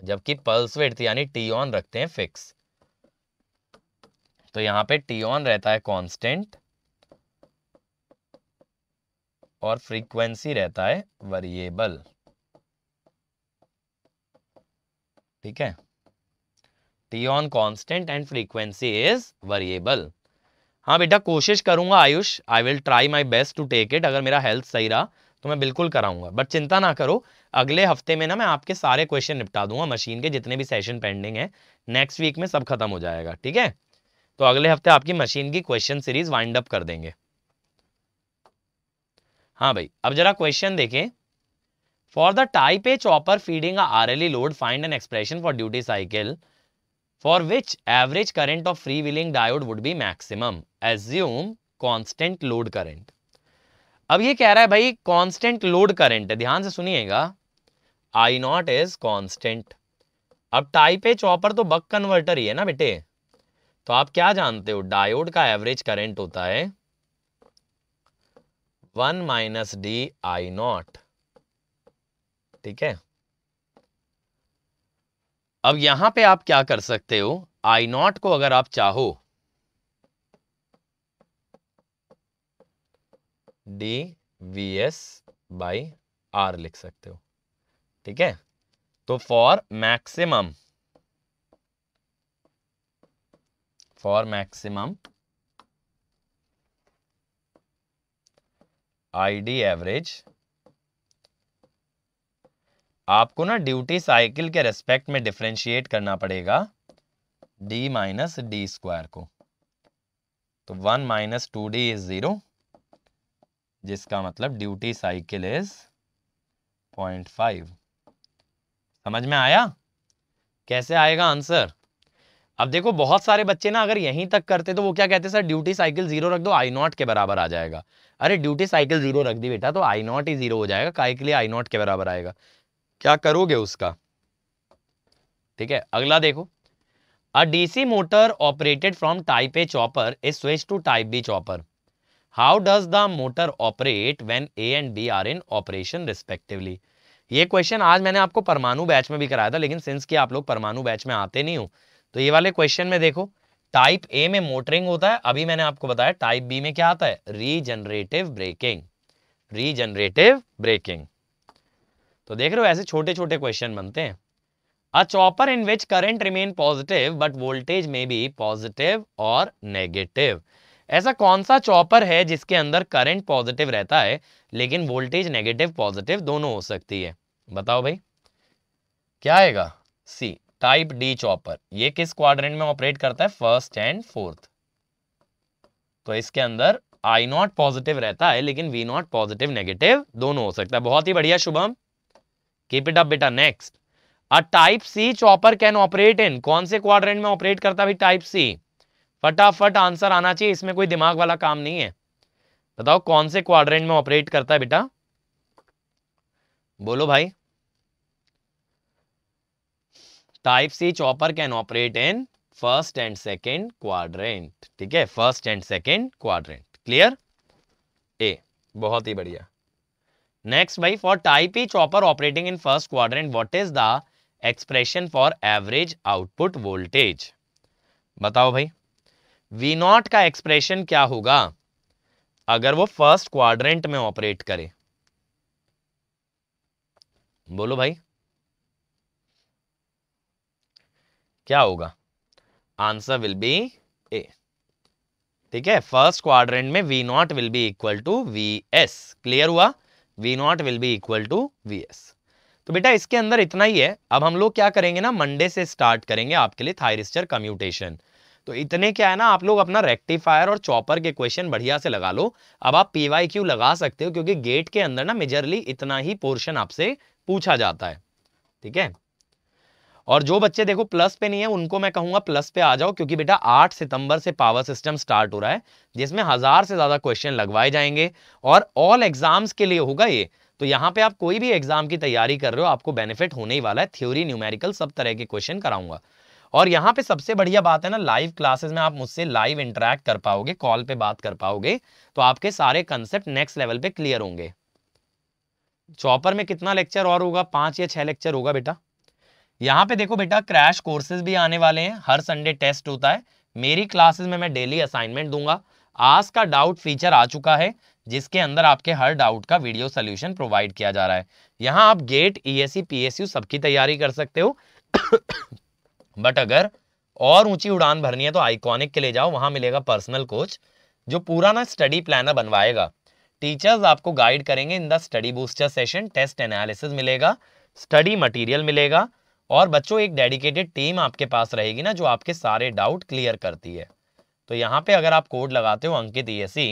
जबकि पल्स विड्थ यानी टी ऑन रखते हैं फिक्स। तो यहां पे टी ऑन रहता है कांस्टेंट और फ्रीक्वेंसी रहता है वेरिएबल। ठीक है, T on constant and frequency is variable. हाँ बेटा, कोशिश करूंगा Ayush, I will try my best to take it. अगर मेरा हेल्थ सही रहा तो मैं बिल्कुल कराऊंगा, बट चिंता ना करो, अगले हफ्ते में ना मैं आपके सारे क्वेश्चन निपटा दूंगा। मशीन के जितने भी सेशन पेंडिंग है नेक्स्ट वीक में सब खत्म हो जाएगा। ठीक है, तो अगले हफ्ते आपकी मशीन की क्वेश्चन सीरीज वाइंड अप कर देंगे। हाँ भाई, अब जरा क्वेश्चन देखें। For the type A chopper feeding RLE load, find an expression for duty cycle for which average current of freewheeling diode would be maximum. Assume constant load current. अब ये कह रहा है भाई कांस्टेंट लोड करंट है, ध्यान से सुनिएगा, I नॉट इज कांस्टेंट। अब टाइप ए चॉपर तो बक कन्वर्टर ही है ना बेटे, तो आप क्या जानते हो, डायोड का एवरेज करंट होता है 1 माइनस डी आई नॉट। ठीक है, अब यहां पे आप क्या कर सकते हो, आई नॉट को अगर आप चाहो D V S by R लिख सकते हो। ठीक है, तो फॉर मैक्सिमम आईडी एवरेज आपको ना ड्यूटी साइकिल के रेस्पेक्ट में डिफरेंशिएट करना पड़ेगा d माइनस डी स्क्वायर को। तो 1 माइनस 2d इज 0, जिसका मतलब ड्यूटी साइकिल इज 0.5। समझ में आया कैसे आएगा आंसर? अब देखो बहुत सारे बच्चे ना अगर यहीं तक करते तो वो क्या कहते, सर ड्यूटी साइकिल 0 रख दो, आई नॉट के बराबर आ जाएगा। अरे ड्यूटी साइकिल 0 रख दी बेटा तो आई नॉट ही 0 हो जाएगा, काहे के लिए आई नॉट के बराबर आएगा, क्या करोगे उसका? ठीक है, अगला देखो, a DC motor operated from type A chopper is switch to type B chopper, how does the motor operate when A and B are in operation respectively. ये क्वेश्चन आज मैंने आपको परमाणु बैच में भी कराया था, लेकिन सिंस कि आप लोग परमाणु बैच में आते नहीं हो तो ये वाले क्वेश्चन में देखो, टाइप ए में मोटरिंग होता है, अभी मैंने आपको बताया टाइप बी में क्या आता है, रीजनरेटिव ब्रेकिंग। रीजनरेटिव ब्रेकिंग, तो देख रहे हो ऐसे छोटे छोटे क्वेश्चन बनते हैं। अ chopper in which current remain positive but voltage में बी पॉजिटिव और नेगेटिव। ऐसा कौन सा चॉपर है जिसके अंदर करंट पॉजिटिव रहता है लेकिन वोल्टेज नेगेटिव पॉजिटिव दोनों हो सकती है, बताओ भाई क्या आएगा? सी, टाइप डी चॉपर। ये किस क्वाड्रेंट में ऑपरेट करता है, फर्स्ट एंड फोर्थ। तो इसके अंदर आई नॉट पॉजिटिव रहता है लेकिन वी नॉट पॉजिटिव नेगेटिव दोनों हो सकता है। बहुत ही बढ़िया शुभम, कीप इट अप बेटा। Next, a type C chopper can operate in, कौन से क्वाड्रेंट में ऑपरेट करता है टाइप सी? फटाफट आंसर आना चाहिए, इसमें कोई दिमाग वाला काम नहीं है। बताओ कौन से क्वाड्रेंट में ऑपरेट करता है बेटा, बोलो भाई। Type C chopper can operate in first and second quadrant. ठीक है, first and second quadrant, clear? ए, बहुत ही बढ़िया। नेक्स्ट भाई, for type E chopper operating in first quadrant what is the expression for average output voltage? बताओ भाई, we not का एक्सप्रेशन क्या होगा अगर वो फर्स्ट क्वाड्रेंट में ऑपरेट करे, बोलो भाई क्या होगा? Answer will be A. ठीक है, फर्स्ट क्वाड्रेंट में V not will be equal to V S, clear हुआ? V not will be equal to V S. तो बेटा इसके अंदर इतना ही है। अब हम लोग क्या करेंगे ना, मंडे से स्टार्ट करेंगे आपके लिए थायरिस्टर कम्यूटेशन। तो इतने क्या है ना, आप लोग अपना रेक्टिफायर और चॉपर के क्वेश्चन बढ़िया से लगा लो। अब आप PYQ लगा सकते हो, क्योंकि गेट के अंदर ना मेजरली इतना ही पोर्शन आपसे पूछा जाता है, ठीक है। और जो बच्चे देखो प्लस पे नहीं है, उनको मैं कहूंगा प्लस पे आ जाओ, क्योंकि बेटा 8 सितंबर से पावर सिस्टम स्टार्ट हो रहा है, जिसमें 1000 से ज्यादा क्वेश्चन लगवाए जाएंगे और ऑल एग्जाम्स के लिए होगा ये। तो यहाँ पे आप कोई भी एग्जाम की तैयारी कर रहे हो, आपको बेनिफिट होने ही वाला है। थ्योरी, न्यूमेरिकल सब तरह के क्वेश्चन कराऊंगा। और यहाँ पे सबसे बढ़िया बात है ना, लाइव क्लासेस में आप मुझसे लाइव इंटरेक्ट कर पाओगे, कॉल पे बात कर पाओगे, तो आपके सारे कंसेप्ट नेक्स्ट लेवल पे क्लियर होंगे। चॉपर में कितना लेक्चर और होगा, 5 या 6 लेक्चर होगा बेटा। यहाँ पे देखो बेटा, क्रैश कोर्सेज भी आने वाले हैं, हर संडे टेस्ट होता है। मेरी क्लासेस में मैं डेली असाइनमेंट दूंगा। आज का डाउट फीचर आ चुका है, जिसके अंदर आपके हर डाउट का वीडियो सोल्यूशन प्रोवाइड किया जा रहा है। यहाँ आप गेट, ESE, PSU सबकी तैयारी कर सकते हो। बट अगर और ऊंची उड़ान भरनी है तो आइकॉनिक के ले जाओ, वहां मिलेगा पर्सनल कोच, जो पूरा ना स्टडी प्लानर बनवाएगा। टीचर्स आपको गाइड करेंगे in the study booster session, test analysis मिलेगा, स्टडी मटेरियल मिलेगा, और बच्चों एक डेडिकेटेड टीम आपके पास रहेगी ना, जो आपके सारे डाउट क्लियर करती है। तो यहाँ पे अगर आप कोड लगाते हो अंकित ESE,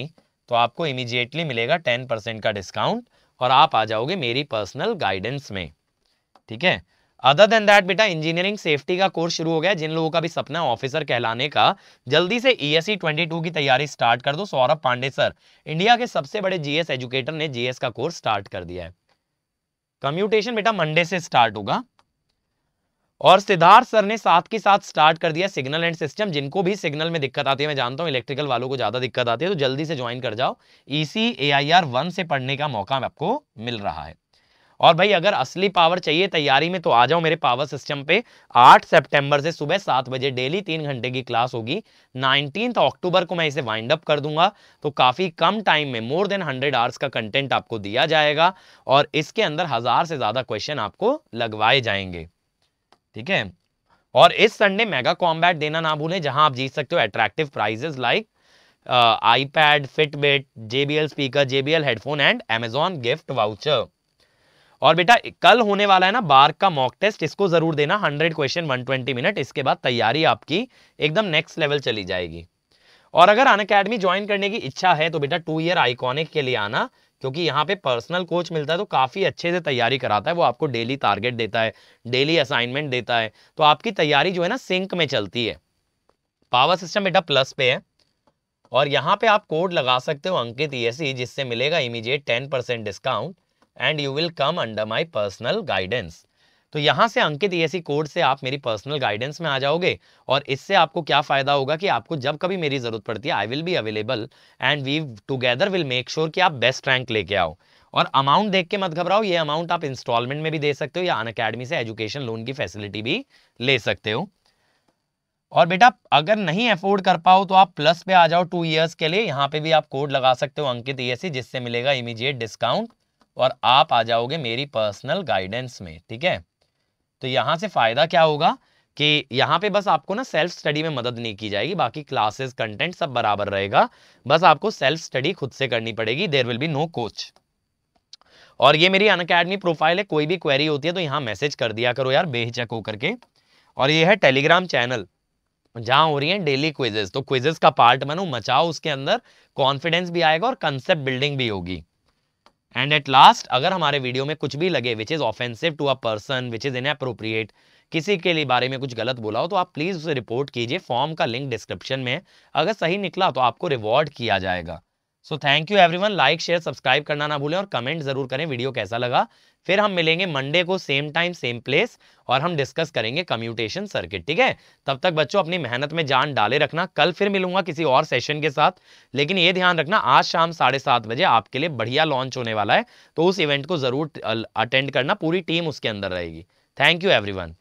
तो आपको इमीडिएटली मिलेगा 10% का डिस्काउंट, और आप आ जाओगे मेरी पर्सनल गाइडेंस में, ठीक है। अदर देन दैट बेटा, इंजीनियरिंग सेफ्टी का कोर्स शुरू हो गया। जिन लोगों का भी सपना है ऑफिसर कहलाने का, जल्दी से ESE 22 की तैयारी स्टार्ट कर दो। सौरभ पांडे सर, इंडिया के सबसे बड़े GS एजुकेटर, ने GS का कोर्स स्टार्ट कर दिया है। कम्यूटेशन बेटा मंडे से स्टार्ट होगा, और सिद्धार्थ सर ने साथ के साथ स्टार्ट कर दिया सिग्नल एंड सिस्टम। जिनको भी सिग्नल में दिक्कत आती है, मैं जानता हूं इलेक्ट्रिकल वालों को ज्यादा दिक्कत आती है, तो जल्दी से ज्वाइन कर जाओ। EC AIR 1 से पढ़ने का मौका आपको मिल रहा है। और भाई अगर असली पावर चाहिए तैयारी में, तो आ जाओ मेरे पावर सिस्टम पे। 8 सितंबर से सुबह 7 बजे डेली 3 घंटे की क्लास होगी। 19 अक्टूबर को मैं इसे वाइंड अप कर दूंगा, तो काफी कम टाइम में मोर देन 100 आवर्स का कंटेंट आपको दिया जाएगा, और इसके अंदर 1000 से ज्यादा क्वेश्चन आपको लगवाए जाएंगे, ठीक है। और इस संडे मेगा कॉम्बैट देना ना भूलें, जहां आप जीत सकते हो attractive prizes like iPad, Fitbit, JBL speaker, JBL headphone and Amazon gift voucher. और बेटा कल होने वाला है ना बार्क का मॉक टेस्ट, इसको जरूर देना। 100 क्वेश्चन 120 मिनट, इसके बाद तैयारी आपकी एकदम नेक्स्ट लेवल चली जाएगी। और अगर अनअकैडमी ज्वाइन करने की इच्छा है, तो बेटा 2 ईयर आइकॉनिक के लिए आना, क्योंकि यहाँ पे पर्सनल कोच मिलता है, तो काफी अच्छे से तैयारी कराता है। वो आपको डेली टारगेट देता है, डेली असाइनमेंट देता है, तो आपकी तैयारी जो है ना सिंक में चलती है। पावर सिस्टम बेटा प्लस पे है, और यहाँ पे आप कोड लगा सकते हो अंकित ESE, जिससे मिलेगा immediate 10% discount, and you will come under my personal guidance. तो यहां से अंकित ESE कोड से आप मेरी पर्सनल गाइडेंस में आ जाओगे, और इससे आपको क्या फायदा होगा कि आपको जब कभी मेरी जरूरत पड़ती है, I will be available, and we together will make sure कि आप बेस्ट रैंक लेके आओ। और अमाउंट देख के मत घबराओ, ये अमाउंट आप इंस्टॉलमेंट में भी दे सकते हो, या अनअकैडमी से एजुकेशन लोन की फैसिलिटी भी ले सकते हो। और बेटा अगर नहीं अफोर्ड कर पाओ, तो आप प्लस पे आ जाओ 2 ईयर्स के लिए। यहाँ पे भी आप कोड लगा सकते हो अंकित ESE, जिससे मिलेगा इमीडिएट डिस्काउंट, और आप आ जाओगे मेरी पर्सनल गाइडेंस में, ठीक है। तो यहां से फायदा क्या होगा कि यहाँ पे बस आपको ना सेल्फ स्टडी में मदद नहीं की जाएगी, बाकी क्लासेस कंटेंट सब बराबर रहेगा, बस आपको सेल्फ स्टडी खुद से करनी पड़ेगी। There will be no coach. और ये मेरी अनअकैडमी प्रोफाइल है, कोई भी क्वेरी होती है तो यहाँ मैसेज कर दिया करो यार, बेहिचक होकर के। और ये है टेलीग्राम चैनल, जहां हो रही है डेली क्विजेस, तो क्विजेस का पार्ट बनो, मचाओ, उसके अंदर कॉन्फिडेंस भी आएगा और कंसेप्ट बिल्डिंग भी होगी। एंड एट लास्ट, अगर हमारे वीडियो में कुछ भी लगे which is offensive to a person, which is inappropriate, किसी के लिए बारे में कुछ गलत बोला हो, तो आप प्लीज उसे रिपोर्ट कीजिए। फॉर्म का लिंक डिस्क्रिप्शन में है, अगर सही निकला तो आपको रिवॉर्ड किया जाएगा। So thank you everyone, like share subscribe करना ना भूलें, और कमेंट जरूर करें वीडियो कैसा लगा। फिर हम मिलेंगे मंडे को सेम टाइम सेम प्लेस, और हम डिस्कस करेंगे कम्यूटेशन सर्किट, ठीक है। तब तक बच्चों अपनी मेहनत में जान डाले रखना। कल फिर मिलूंगा किसी और सेशन के साथ, लेकिन ये ध्यान रखना आज शाम 7:30 बजे आपके लिए बढ़िया लॉन्च होने वाला है, तो उस इवेंट को जरूर अटेंड करना, पूरी टीम उसके अंदर रहेगी। Thank you everyone.